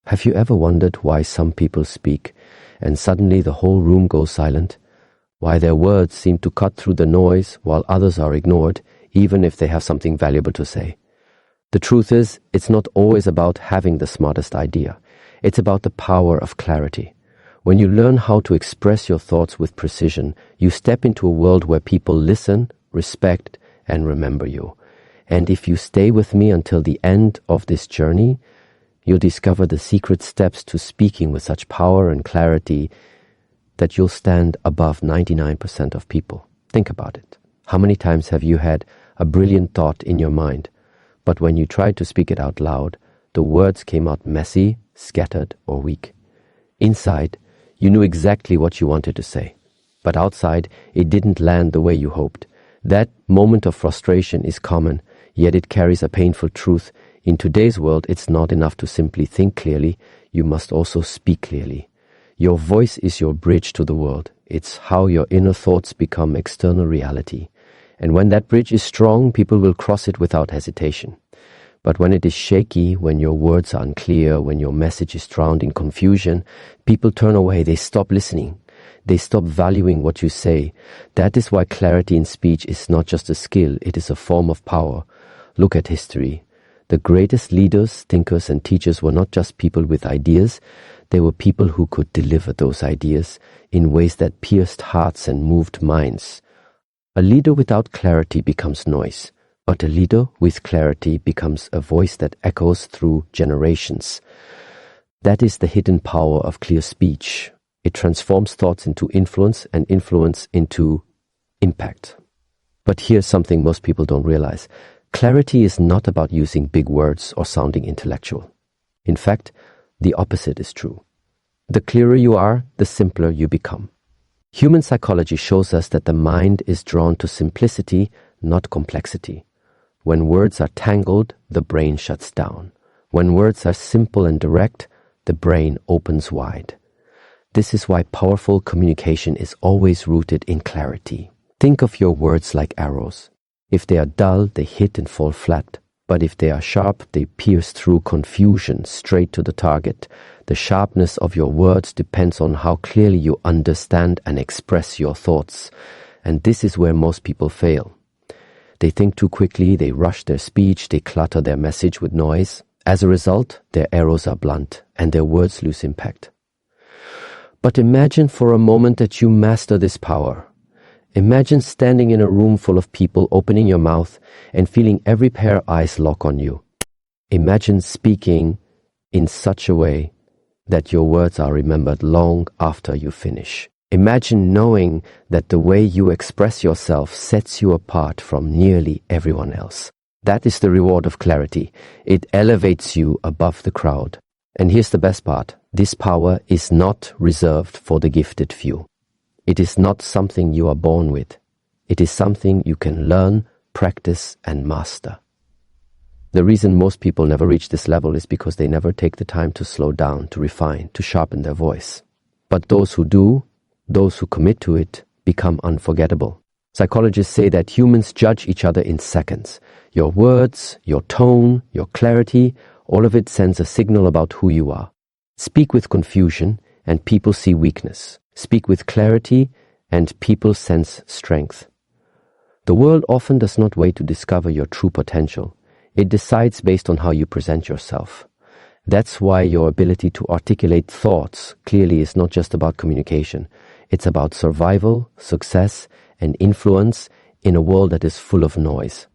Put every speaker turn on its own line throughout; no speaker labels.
Have you ever wondered why some people speak and suddenly the whole room goes silent? Why their words seem to cut through the noise while others are ignored, even if they have something valuable to say? The truth is, it's not always about having the smartest idea. It's about the power of clarity. When you learn how to express your thoughts with precision, you step into a world where people listen, respect, and remember you. And if you stay with me until the end of this journey, you'll discover the secret steps to speaking with such power and clarity that you'll stand above 99% of people. Think about it. How many times have you had a brilliant thought in your mind, but when you tried to speak it out loud, the words came out messy, scattered, or weak? Inside, you knew exactly what you wanted to say, but outside, it didn't land the way you hoped. That moment of frustration is common, yet it carries a painful truth. In today's world, it's not enough to simply think clearly, you must also speak clearly. Your voice is your bridge to the world. It's how your inner thoughts become external reality. And when that bridge is strong, people will cross it without hesitation. But when it is shaky, when your words are unclear, when your message is drowned in confusion, people turn away, they stop listening. They stop valuing what you say. That is why clarity in speech is not just a skill, it is a form of power. Look at history. The greatest leaders, thinkers, and teachers were not just people with ideas, they were people who could deliver those ideas in ways that pierced hearts and moved minds. A leader without clarity becomes noise, but a leader with clarity becomes a voice that echoes through generations. That is the hidden power of clear speech. It transforms thoughts into influence and influence into impact. But here's something most people don't realize. Clarity is not about using big words or sounding intellectual. In fact, the opposite is true. The clearer you are, the simpler you become. Human psychology shows us that the mind is drawn to simplicity, not complexity. When words are tangled, the brain shuts down. When words are simple and direct, the brain opens wide. This is why powerful communication is always rooted in clarity. Think of your words like arrows. If they are dull, they hit and fall flat. But if they are sharp, they pierce through confusion straight to the target. The sharpness of your words depends on how clearly you understand and express your thoughts. And this is where most people fail. They think too quickly, they rush their speech, they clutter their message with noise. As a result, their arrows are blunt and their words lose impact. But imagine for a moment that you master this power. Imagine standing in a room full of people, opening your mouth and feeling every pair of eyes lock on you. Imagine speaking in such a way that your words are remembered long after you finish. Imagine knowing that the way you express yourself sets you apart from nearly everyone else. That is the reward of clarity. It elevates you above the crowd. And here's the best part. This power is not reserved for the gifted few. It is not something you are born with. It is something you can learn, practice, and master. The reason most people never reach this level is because they never take the time to slow down, to refine, to sharpen their voice. But those who do, those who commit to it, become unforgettable. Psychologists say that humans judge each other in seconds. Your words, your tone, your clarity, all of it sends a signal about who you are. Speak with confusion, and people see weakness. Speak with clarity, and people sense strength. The world often does not wait to discover your true potential. It decides based on how you present yourself. That's why your ability to articulate thoughts clearly is not just about communication. It's about survival, success, and influence in a world that is full of noise.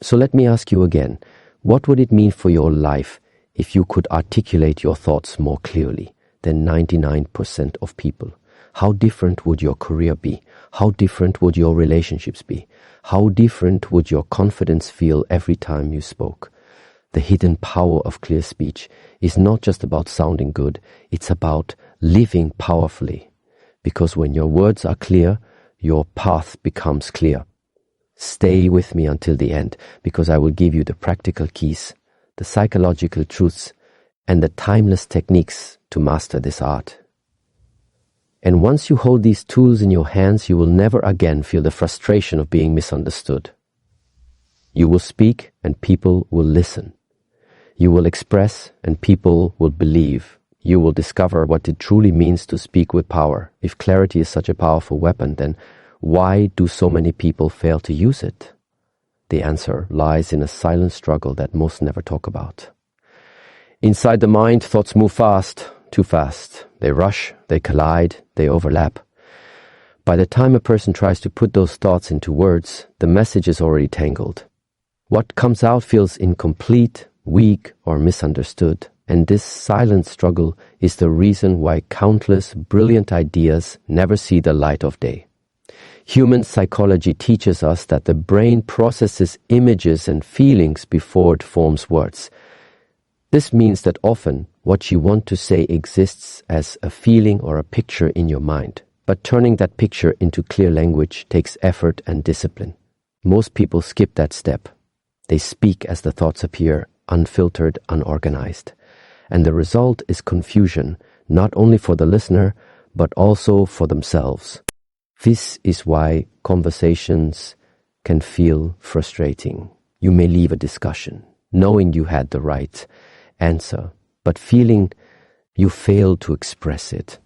So let me ask you again, what would it mean for your life if you could articulate your thoughts more clearly than 99% of people? How different would your career be? How different would your relationships be? How different would your confidence feel every time you spoke? The hidden power of clear speech is not just about sounding good, it's about living powerfully. Because when your words are clear, your path becomes clear. Stay with me until the end, because I will give you the practical keys, the psychological truths, and the timeless techniques to master this art. And once you hold these tools in your hands, you will never again feel the frustration of being misunderstood. You will speak and people will listen. You will express and people will believe. You will discover what it truly means to speak with power. If clarity is such a powerful weapon, then why do so many people fail to use it? The answer lies in a silent struggle that most never talk about. Inside the mind, thoughts move fast, too fast. They rush, they collide, they overlap. By the time a person tries to put those thoughts into words, the message is already tangled. What comes out feels incomplete, weak, or misunderstood, and this silent struggle is the reason why countless brilliant ideas never see the light of day. Human psychology teaches us that the brain processes images and feelings before it forms words. This means that often what you want to say exists as a feeling or a picture in your mind, but turning that picture into clear language takes effort and discipline. Most people skip that step. They speak as the thoughts appear, unfiltered, unorganized. And the result is confusion, not only for the listener, but also for themselves. This is why conversations can feel frustrating. You may leave a discussion, knowing you had the right answer, but feeling you failed to express it.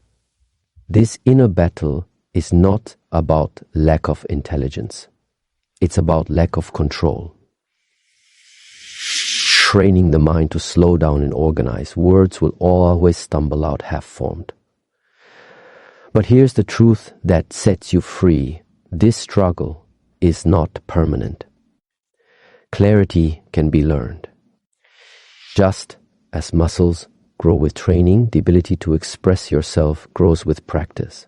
This inner battle is not about lack of intelligence. It's about lack of control. Training the mind to slow down and organize, words will always stumble out half-formed. But here's the truth that sets you free. This struggle is not permanent. Clarity can be learned. Just as muscles grow with training, the ability to express yourself grows with practice.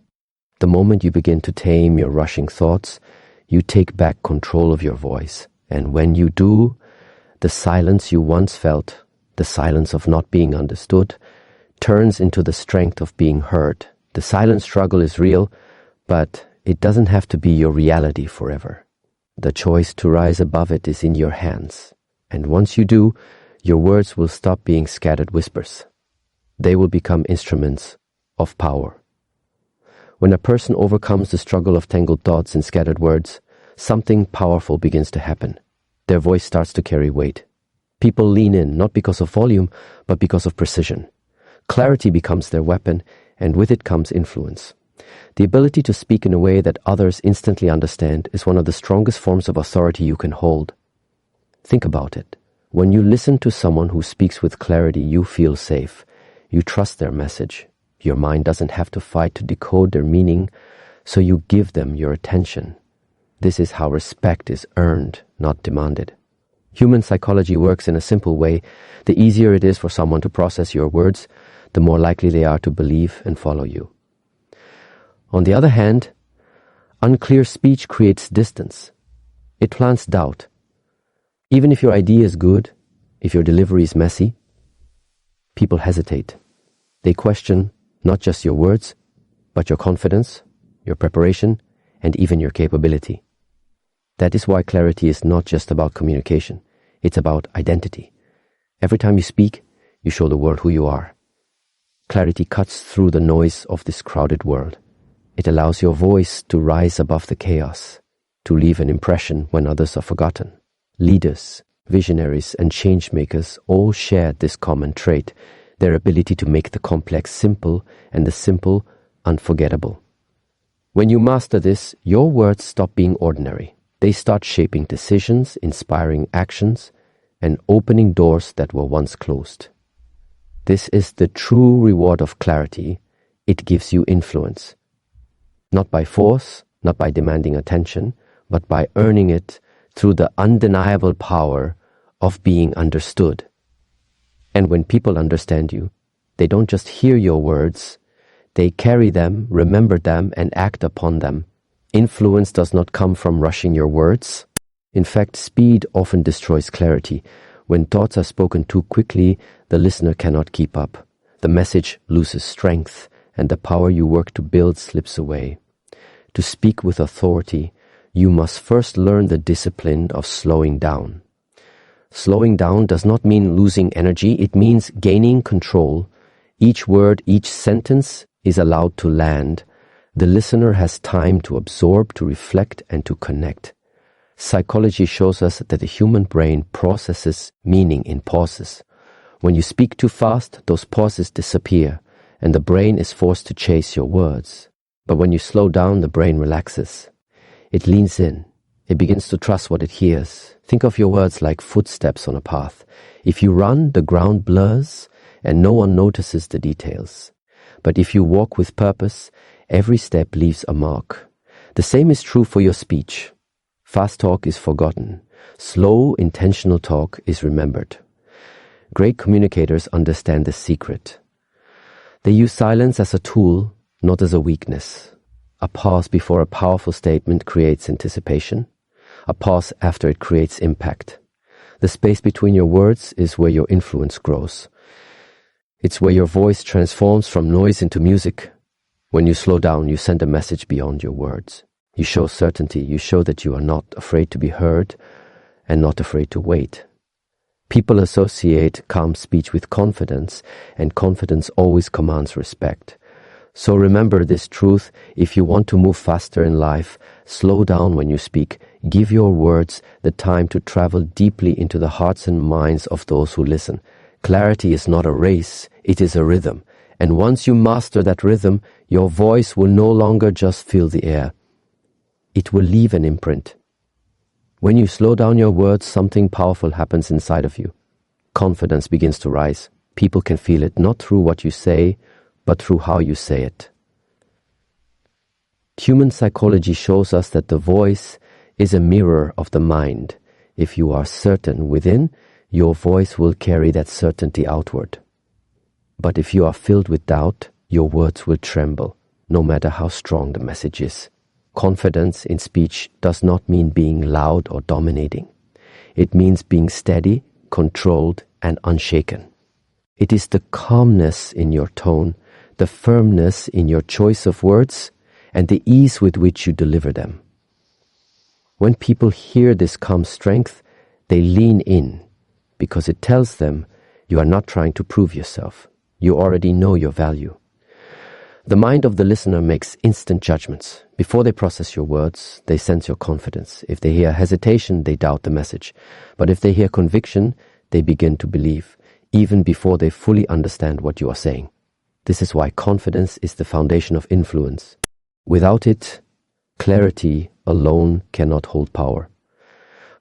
The moment you begin to tame your rushing thoughts, you take back control of your voice. And when you do, the silence you once felt, the silence of not being understood, turns into the strength of being heard. The silent struggle is real, but it doesn't have to be your reality forever. The choice to rise above it is in your hands. And once you do, your words will stop being scattered whispers. They will become instruments of power. When a person overcomes the struggle of tangled thoughts and scattered words, something powerful begins to happen. Their voice starts to carry weight. People lean in, not because of volume, but because of precision. Clarity becomes their weapon, and with it comes influence. The ability to speak in a way that others instantly understand is one of the strongest forms of authority you can hold. Think about it. When you listen to someone who speaks with clarity, you feel safe. You trust their message. Your mind doesn't have to fight to decode their meaning, so you give them your attention. This is how respect is earned, not demanded. Human psychology works in a simple way. The easier it is for someone to process your words, the more likely they are to believe and follow you. On the other hand, unclear speech creates distance. It plants doubt. Even if your idea is good, if your delivery is messy, people hesitate. They question not just your words, but your confidence, your preparation, and even your capability. That is why clarity is not just about communication. It's about identity. Every time you speak, you show the world who you are. Clarity cuts through the noise of this crowded world. It allows your voice to rise above the chaos, to leave an impression when others are forgotten. Leaders, visionaries, and change-makers all shared this common trait, their ability to make the complex simple and the simple unforgettable. When you master this, your words stop being ordinary. They start shaping decisions, inspiring actions, and opening doors that were once closed. This is the true reward of clarity. It gives you influence. Not by force, not by demanding attention, but by earning it through the undeniable power of being understood. And when people understand you, they don't just hear your words, they carry them, remember them, and act upon them. Influence does not come from rushing your words. In fact, speed often destroys clarity. When thoughts are spoken too quickly, the listener cannot keep up. The message loses strength, and the power you work to build slips away. To speak with authority, you must first learn the discipline of slowing down. Slowing down does not mean losing energy, it means gaining control. Each word, each sentence is allowed to land. The listener has time to absorb, to reflect, and to connect. Psychology shows us that the human brain processes meaning in pauses. When you speak too fast, those pauses disappear, and the brain is forced to chase your words. But when you slow down, the brain relaxes. It leans in. It begins to trust what it hears. Think of your words like footsteps on a path. If you run, the ground blurs, and no one notices the details. But if you walk with purpose, every step leaves a mark. The same is true for your speech. Fast talk is forgotten. Slow, intentional talk is remembered. Great communicators understand this secret. They use silence as a tool, not as a weakness. A pause before a powerful statement creates anticipation. A pause after it creates impact. The space between your words is where your influence grows. It's where your voice transforms from noise into music. When you slow down, you send a message beyond your words. You show certainty. You show that you are not afraid to be heard and not afraid to wait. People associate calm speech with confidence, and confidence always commands respect. So remember this truth: if you want to move faster in life, slow down when you speak. Give your words the time to travel deeply into the hearts and minds of those who listen. Clarity is not a race, it is a rhythm. And once you master that rhythm, your voice will no longer just fill the air. It will leave an imprint. When you slow down your words, something powerful happens inside of you. Confidence begins to rise. People can feel it, not through what you say, but through how you say it. Human psychology shows us that the voice is a mirror of the mind. If you are certain within, your voice will carry that certainty outward. But if you are filled with doubt, your words will tremble, no matter how strong the message is. Confidence in speech does not mean being loud or dominating. It means being steady, controlled, and unshaken. It is the calmness in your tone, the firmness in your choice of words, and the ease with which you deliver them. When people hear this calm strength, they lean in, because it tells them you are not trying to prove yourself. You already know your value. The mind of the listener makes instant judgments. Before they process your words, they sense your confidence. If they hear hesitation, they doubt the message. But if they hear conviction, they begin to believe, even before they fully understand what you are saying. This is why confidence is the foundation of influence. Without it, clarity alone cannot hold power.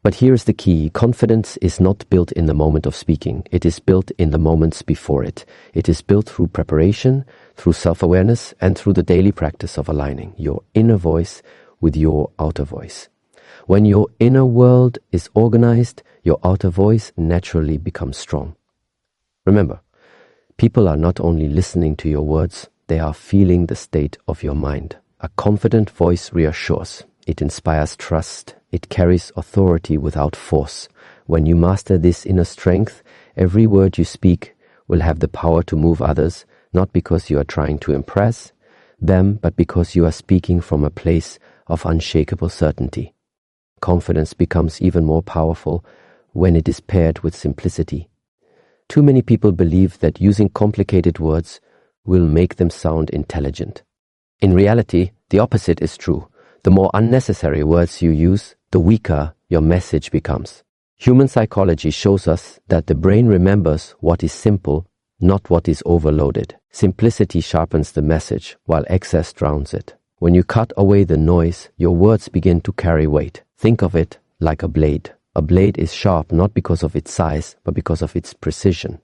But here is the key: confidence is not built in the moment of speaking. It is built in the moments before it. It is built through preparation, through self-awareness, and through the daily practice of aligning your inner voice with your outer voice. When your inner world is organized, your outer voice naturally becomes strong. Remember, people are not only listening to your words, they are feeling the state of your mind. A confident voice reassures. It inspires trust. It carries authority without force. When you master this inner strength, every word you speak will have the power to move others, not because you are trying to impress them, but because you are speaking from a place of unshakable certainty. Confidence becomes even more powerful when it is paired with simplicity. Too many people believe that using complicated words will make them sound intelligent. In reality, the opposite is true. The more unnecessary words you use, the weaker your message becomes. Human psychology shows us that the brain remembers what is simple, not what is overloaded. Simplicity sharpens the message, while excess drowns it. When you cut away the noise, your words begin to carry weight. Think of it like a blade. A blade is sharp not because of its size, but because of its precision.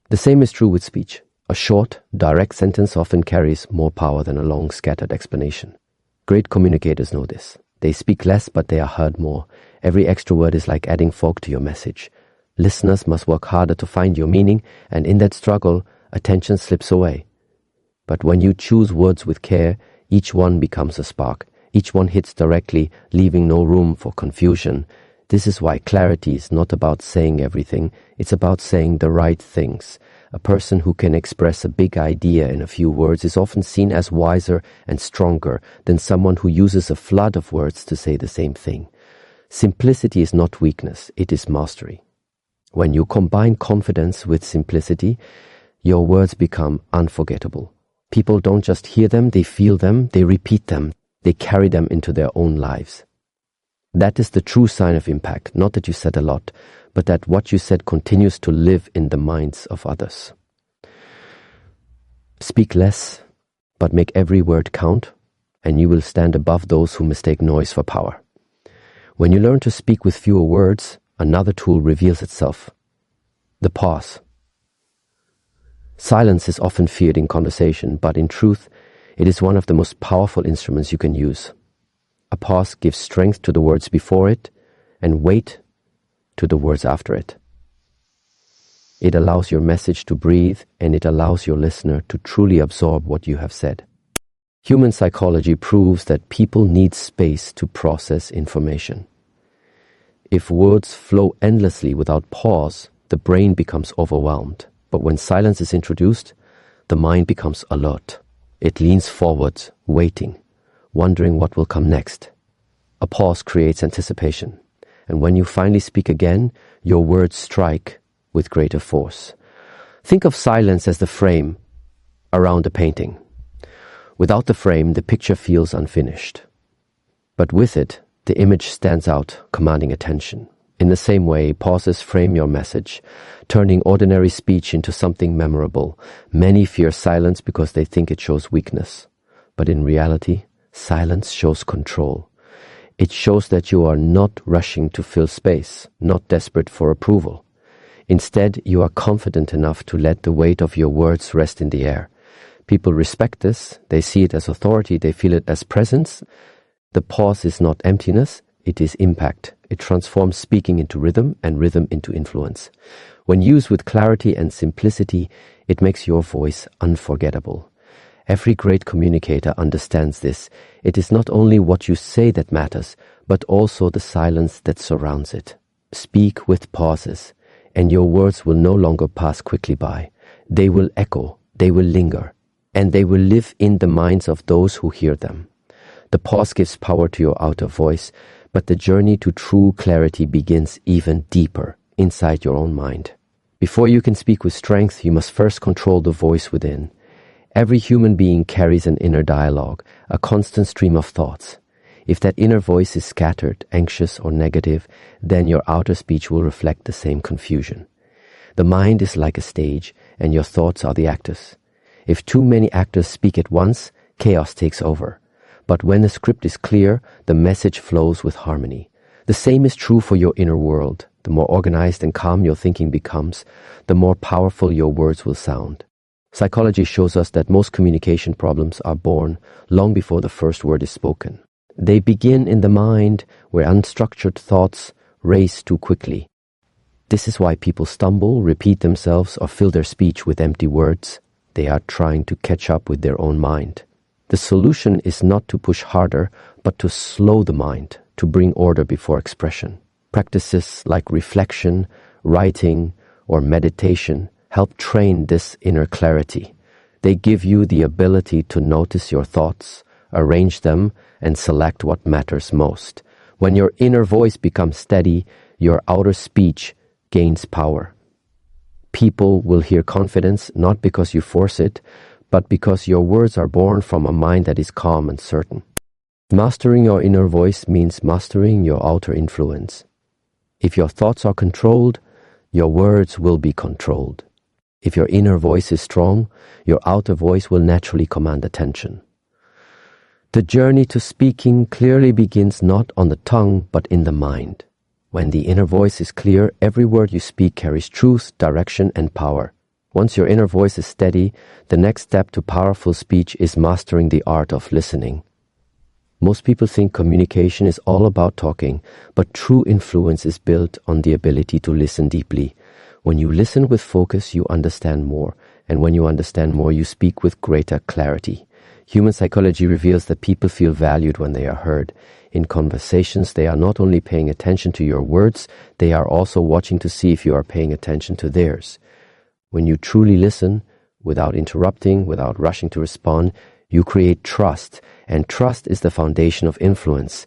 The same is true with speech. A short, direct sentence often carries more power than a long, scattered explanation. Great communicators know this. They speak less, but they are heard more. Every extra word is like adding fog to your message. Listeners must work harder to find your meaning, and in that struggle, attention slips away. But when you choose words with care, each one becomes a spark. Each one hits directly, leaving no room for confusion. This is why clarity is not about saying everything. It's about saying the right things. A person who can express a big idea in a few words is often seen as wiser and stronger than someone who uses a flood of words to say the same thing. Simplicity is not weakness, it is mastery. When you combine confidence with simplicity, your words become unforgettable. People don't just hear them, they feel them, they repeat them, they carry them into their own lives. That is the true sign of impact, not that you said a lot, but that what you said continues to live in the minds of others. Speak less, but make every word count, and you will stand above those who mistake noise for power. When you learn to speak with fewer words, another tool reveals itself: the pause. Silence is often feared in conversation, but in truth, it is one of the most powerful instruments you can use. A pause gives strength to the words before it and weight to the words after it. It allows your message to breathe, and it allows your listener to truly absorb what you have said. Human psychology proves that people need space to process information. If words flow endlessly without pause, the brain becomes overwhelmed. But when silence is introduced, the mind becomes alert. It leans forward, waiting, wondering what will come next. A pause creates anticipation, and when you finally speak again, your words strike with greater force. Think of silence as the frame around a painting. Without the frame, the picture feels unfinished. But with it, the image stands out, commanding attention. In the same way, pauses frame your message, turning ordinary speech into something memorable. Many fear silence because they think it shows weakness. But in reality, silence shows control. It shows that you are not rushing to fill space, not desperate for approval. Instead, you are confident enough to let the weight of your words rest in the air. People respect this. They see it as authority. They feel it as presence. The pause is not emptiness. It is impact. It transforms speaking into rhythm and rhythm into influence. When used with clarity and simplicity, it makes your voice unforgettable. Every great communicator understands this. It is not only what you say that matters, but also the silence that surrounds it. Speak with pauses, and your words will no longer pass quickly by. They will echo, they will linger, and they will live in the minds of those who hear them. The pause gives power to your outer voice, but the journey to true clarity begins even deeper, inside your own mind. Before you can speak with strength, you must first control the voice within. Every human being carries an inner dialogue, a constant stream of thoughts. If that inner voice is scattered, anxious, or negative, then your outer speech will reflect the same confusion. The mind is like a stage, and your thoughts are the actors. If too many actors speak at once, chaos takes over. But when the script is clear, the message flows with harmony. The same is true for your inner world. The more organized and calm your thinking becomes, the more powerful your words will sound. Psychology shows us that most communication problems are born long before the first word is spoken. They begin in the mind, where unstructured thoughts race too quickly. This is why people stumble, repeat themselves, or fill their speech with empty words. They are trying to catch up with their own mind. The solution is not to push harder, but to slow the mind, to bring order before expression. Practices like reflection, writing, or meditation help train this inner clarity. They give you the ability to notice your thoughts, arrange them, and select what matters most. When your inner voice becomes steady, your outer speech gains power. People will hear confidence not because you force it, but because your words are born from a mind that is calm and certain. Mastering your inner voice means mastering your outer influence. If your thoughts are controlled, your words will be controlled. If your inner voice is strong, your outer voice will naturally command attention. The journey to speaking clearly begins not on the tongue, but in the mind. When the inner voice is clear, every word you speak carries truth, direction, and power. Once your inner voice is steady, the next step to powerful speech is mastering the art of listening. Most people think communication is all about talking, but true influence is built on the ability to listen deeply. When you listen with focus, you understand more, and when you understand more, you speak with greater clarity. Human psychology reveals that people feel valued when they are heard. In conversations, they are not only paying attention to your words, they are also watching to see if you are paying attention to theirs. When you truly listen, without interrupting, without rushing to respond, you create trust, and trust is the foundation of influence.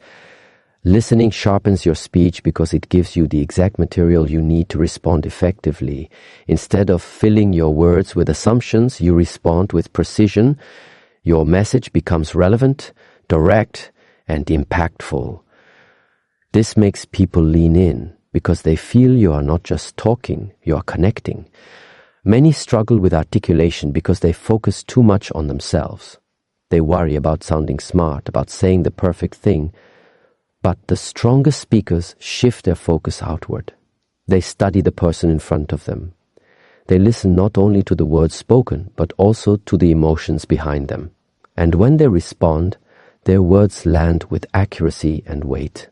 Listening sharpens your speech because it gives you the exact material you need to respond effectively. Instead of filling your words with assumptions, you respond with precision. Your message becomes relevant, direct, and impactful. This makes people lean in because they feel you are not just talking, you are connecting. Many struggle with articulation because they focus too much on themselves. They worry about sounding smart, about saying the perfect thing. But the strongest speakers shift their focus outward. They study the person in front of them. They listen not only to the words spoken, but also to the emotions behind them. And when they respond, their words land with accuracy and weight.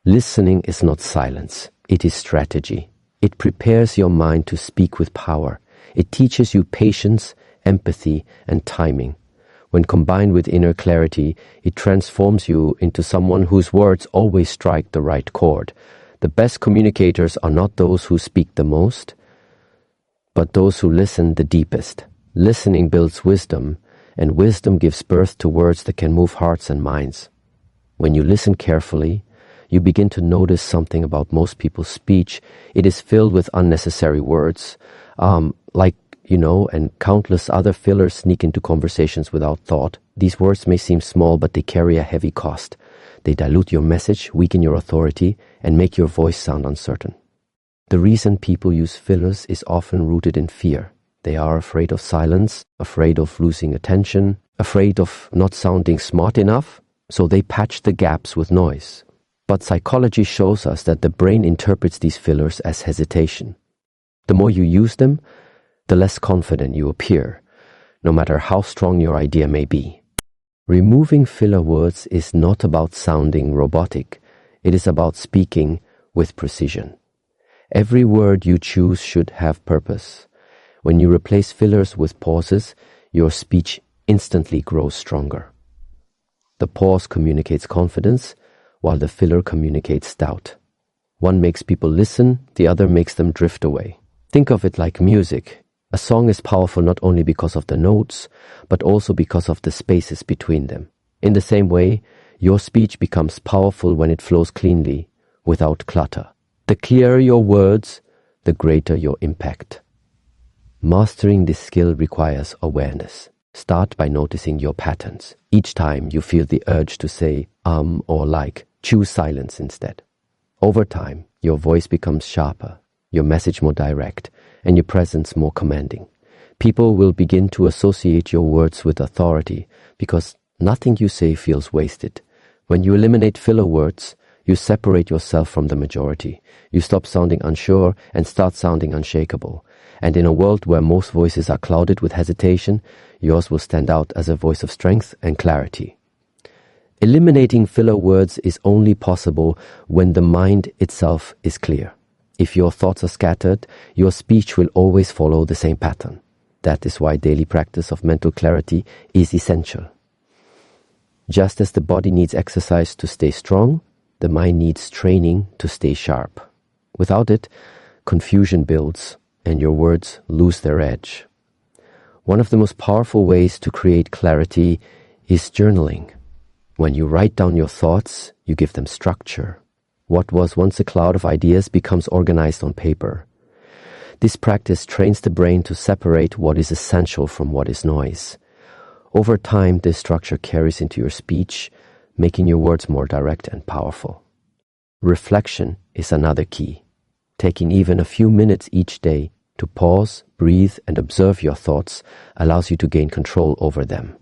Listening is not silence, it is strategy. It prepares your mind to speak with power. It teaches you patience, empathy, and timing. When combined with inner clarity, it transforms you into someone whose words always strike the right chord. The best communicators are not those who speak the most, but those who listen the deepest. Listening builds wisdom, and wisdom gives birth to words that can move hearts and minds. When you listen carefully, you begin to notice something about most people's speech. It is filled with unnecessary words, and countless other fillers sneak into conversations without thought. These words may seem small, but they carry a heavy cost. They dilute your message, weaken your authority, and make your voice sound uncertain. The reason people use fillers is often rooted in fear. They are afraid of silence, afraid of losing attention, afraid of not sounding smart enough, so they patch the gaps with noise. But psychology shows us that the brain interprets these fillers as hesitation. The more you use them, the less confident you appear, no matter how strong your idea may be. Removing filler words is not about sounding robotic. It is about speaking with precision. Every word you choose should have purpose. When you replace fillers with pauses, your speech instantly grows stronger. The pause communicates confidence, while the filler communicates doubt. One makes people listen, the other makes them drift away. Think of it like music. A song is powerful not only because of the notes, but also because of the spaces between them. In the same way, your speech becomes powerful when it flows cleanly, without clutter. The clearer your words, the greater your impact. Mastering this skill requires awareness. Start by noticing your patterns. Each time you feel the urge to say or like, choose silence instead. Over time, your voice becomes sharper, your message more direct, and your presence more commanding. People will begin to associate your words with authority because nothing you say feels wasted. When you eliminate filler words, you separate yourself from the majority. You stop sounding unsure and start sounding unshakable. And in a world where most voices are clouded with hesitation, yours will stand out as a voice of strength and clarity. Eliminating filler words is only possible when the mind itself is clear. If your thoughts are scattered, your speech will always follow the same pattern. That is why daily practice of mental clarity is essential. Just as the body needs exercise to stay strong, the mind needs training to stay sharp. Without it, confusion builds and your words lose their edge. One of the most powerful ways to create clarity is journaling. When you write down your thoughts, you give them structure. What was once a cloud of ideas becomes organized on paper. This practice trains the brain to separate what is essential from what is noise. Over time, this structure carries into your speech, making your words more direct and powerful. Reflection is another key. Taking even a few minutes each day to pause, breathe, and observe your thoughts allows you to gain control over them.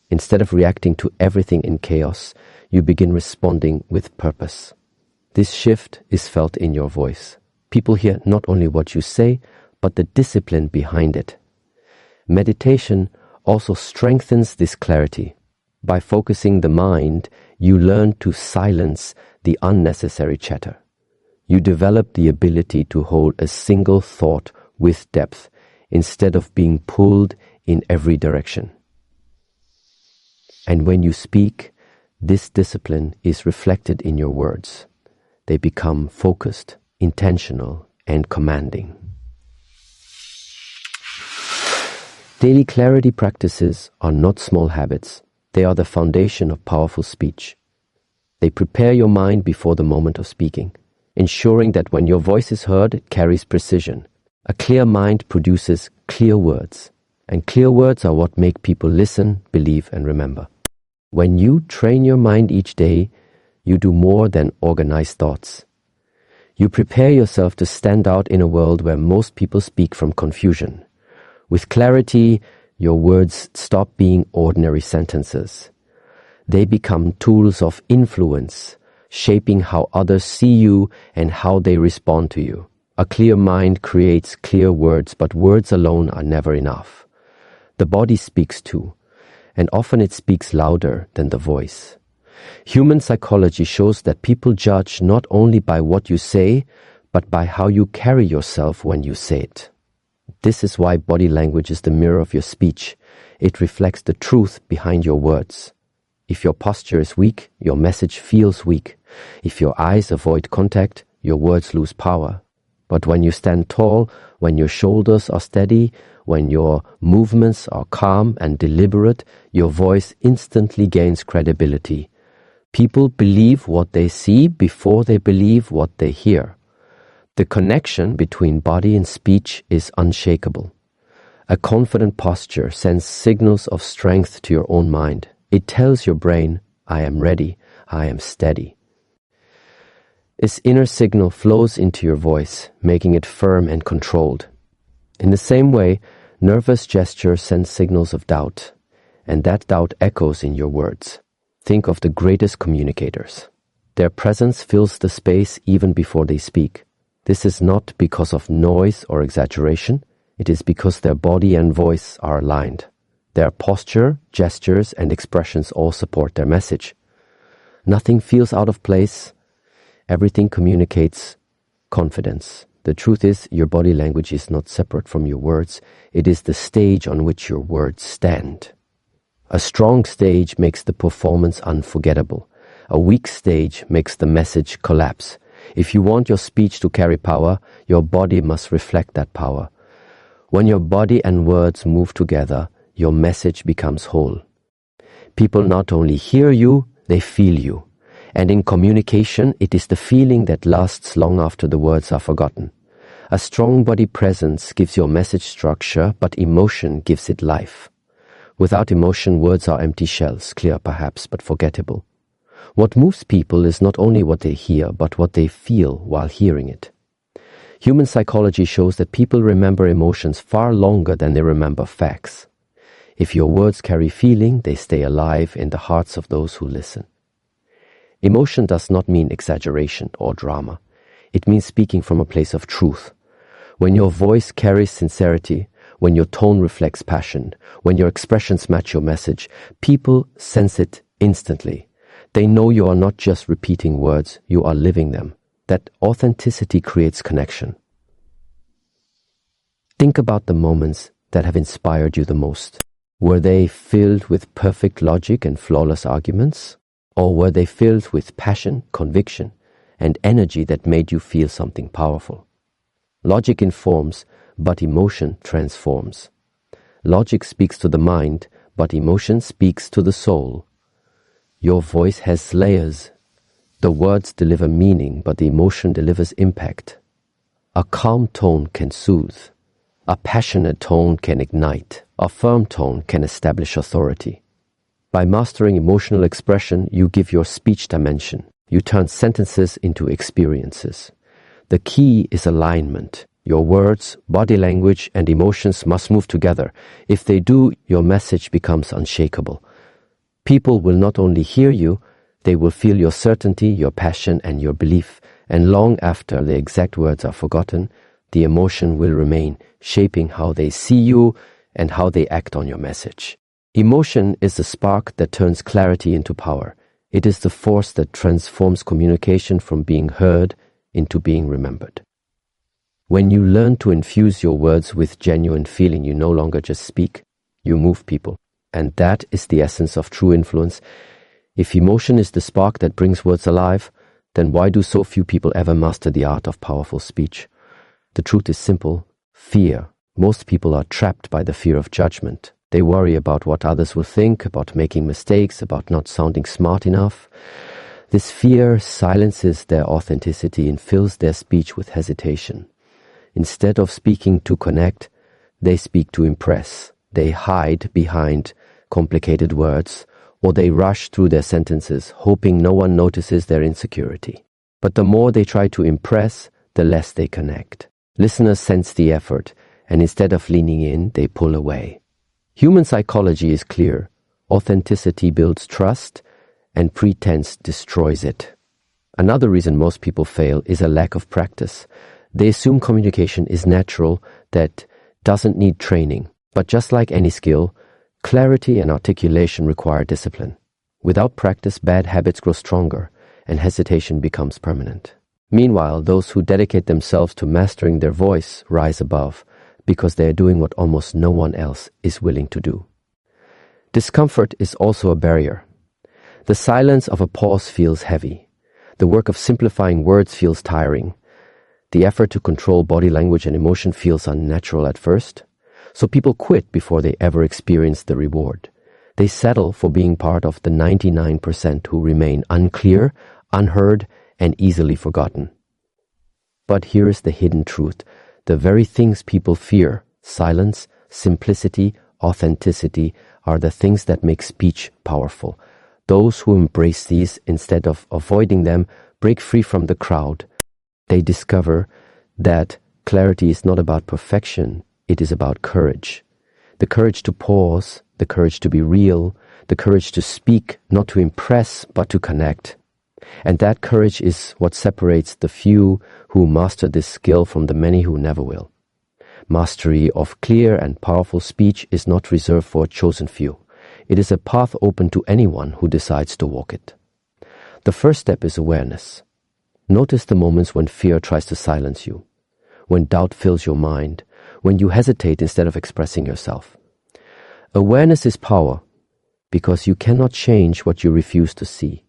Instead of reacting to everything in chaos, you begin responding with purpose. This shift is felt in your voice. People hear not only what you say, but the discipline behind it. Meditation also strengthens this clarity. By focusing the mind, you learn to silence the unnecessary chatter. You develop the ability to hold a single thought with depth instead of being pulled in every direction. And when you speak, this discipline is reflected in your words. They become focused, intentional, and commanding. Daily clarity practices are not small habits. They are the foundation of powerful speech. They prepare your mind before the moment of speaking, ensuring that when your voice is heard, it carries precision. A clear mind produces clear words, and clear words are what make people listen, believe, and remember. When you train your mind each day, you do more than organize thoughts. You prepare yourself to stand out in a world where most people speak from confusion. With clarity, your words stop being ordinary sentences. They become tools of influence, shaping how others see you and how they respond to you. A clear mind creates clear words, but words alone are never enough. The body speaks too, and often it speaks louder than the voice. Human psychology shows that people judge not only by what you say, but by how you carry yourself when you say it. This is why body language is the mirror of your speech. It reflects the truth behind your words. If your posture is weak, your message feels weak. If your eyes avoid contact, your words lose power. But when you stand tall, when your shoulders are steady, when your movements are calm and deliberate, your voice instantly gains credibility. People believe what they see before they believe what they hear. The connection between body and speech is unshakable. A confident posture sends signals of strength to your own mind. It tells your brain, I am ready, I am steady. This inner signal flows into your voice, making it firm and controlled. In the same way, nervous gesture sends signals of doubt, and that doubt echoes in your words. Think of the greatest communicators. Their presence fills the space even before they speak. This is not because of noise or exaggeration. It is because their body and voice are aligned. Their posture, gestures, and expressions all support their message. Nothing feels out of place. Everything communicates confidence. The truth is, your body language is not separate from your words. It is the stage on which your words stand. A strong stage makes the performance unforgettable. A weak stage makes the message collapse. If you want your speech to carry power, your body must reflect that power. When your body and words move together, your message becomes whole. People not only hear you, they feel you. And in communication, it is the feeling that lasts long after the words are forgotten. A strong body presence gives your message structure, but emotion gives it life. Without emotion, words are empty shells, clear perhaps, but forgettable. What moves people is not only what they hear, but what they feel while hearing it. Human psychology shows that people remember emotions far longer than they remember facts. If your words carry feeling, they stay alive in the hearts of those who listen. Emotion does not mean exaggeration or drama. It means speaking from a place of truth. When your voice carries sincerity, when your tone reflects passion, when your expressions match your message, people sense it instantly. They know you are not just repeating words, you are living them. That authenticity creates connection. Think about the moments that have inspired you the most. Were they filled with perfect logic and flawless arguments? Or were they filled with passion, conviction, and energy that made you feel something powerful? Logic informs, but emotion transforms. Logic speaks to the mind, but emotion speaks to the soul. Your voice has layers. The words deliver meaning, but the emotion delivers impact. A calm tone can soothe. A passionate tone can ignite. A firm tone can establish authority. By mastering emotional expression, you give your speech dimension. You turn sentences into experiences. The key is alignment. Your words, body language, and emotions must move together. If they do, your message becomes unshakable. People will not only hear you, they will feel your certainty, your passion, and your belief. And long after the exact words are forgotten, the emotion will remain, shaping how they see you and how they act on your message. Emotion is the spark that turns clarity into power. It is the force that transforms communication from being heard into being remembered. When you learn to infuse your words with genuine feeling, you no longer just speak, you move people. And that is the essence of true influence. If emotion is the spark that brings words alive, then why do so few people ever master the art of powerful speech? The truth is simple: fear. Most people are trapped by the fear of judgment. They worry about what others will think, about making mistakes, about not sounding smart enough. This fear silences their authenticity and fills their speech with hesitation. Instead of speaking to connect, they speak to impress. They hide behind complicated words, or they rush through their sentences, hoping no one notices their insecurity. But the more they try to impress, the less they connect. Listeners sense the effort, and instead of leaning in, they pull away. Human psychology is clear. Authenticity builds trust, and pretense destroys it. Another reason most people fail is a lack of practice. They assume communication is natural, that doesn't need training. But just like any skill, clarity and articulation require discipline. Without practice, bad habits grow stronger, and hesitation becomes permanent. Meanwhile, those who dedicate themselves to mastering their voice rise above, because they are doing what almost no one else is willing to do. Discomfort is also a barrier. The silence of a pause feels heavy. The work of simplifying words feels tiring. The effort to control body language and emotion feels unnatural at first. So people quit before they ever experience the reward. They settle for being part of the 99% who remain unclear, unheard, and easily forgotten. But here is the hidden truth. The very things people fear, silence, simplicity, authenticity, are the things that make speech powerful. Those who embrace these instead of avoiding them break free from the crowd. They discover that clarity is not about perfection, it is about courage. The courage to pause, the courage to be real, the courage to speak, not to impress, but to connect. And that courage is what separates the few who master this skill from the many who never will. Mastery of clear and powerful speech is not reserved for a chosen few. It is a path open to anyone who decides to walk it. The first step is awareness. Notice the moments when fear tries to silence you, when doubt fills your mind, when you hesitate instead of expressing yourself. Awareness is power, because you cannot change what you refuse to see.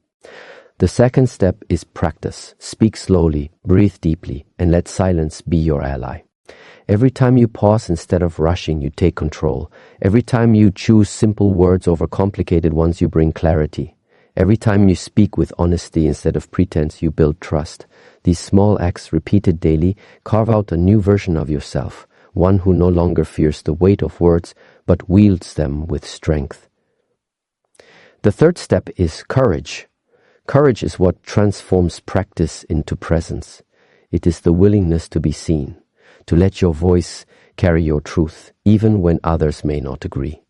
The second step is practice. Speak slowly, breathe deeply, and let silence be your ally. Every time you pause instead of rushing, you take control. Every time you choose simple words over complicated ones, you bring clarity. Every time you speak with honesty instead of pretense, you build trust. These small acts, repeated daily, carve out a new version of yourself, one who no longer fears the weight of words, but wields them with strength. The third step is courage. Courage is what transforms practice into presence. It is the willingness to be seen, to let your voice carry your truth, even when others may not agree.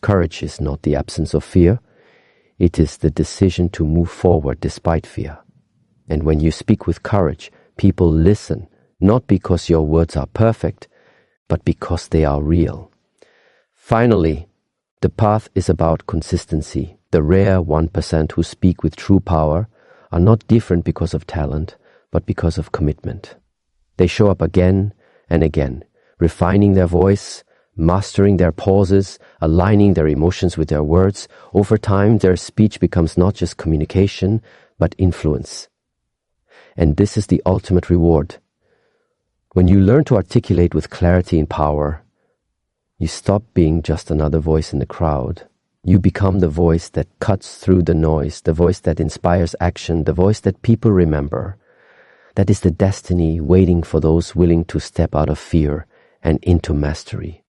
Courage is not the absence of fear. It is the decision to move forward despite fear. And when you speak with courage, people listen, not because your words are perfect, but because they are real. Finally, the path is about consistency. The rare 1% who speak with true power are not different because of talent, but because of commitment. They show up again and again, refining their voice, mastering their pauses, aligning their emotions with their words. Over time, their speech becomes not just communication, but influence. And this is the ultimate reward. When you learn to articulate with clarity and power, you stop being just another voice in the crowd. You become the voice that cuts through the noise, the voice that inspires action, the voice that people remember. That is the destiny waiting for those willing to step out of fear and into mastery.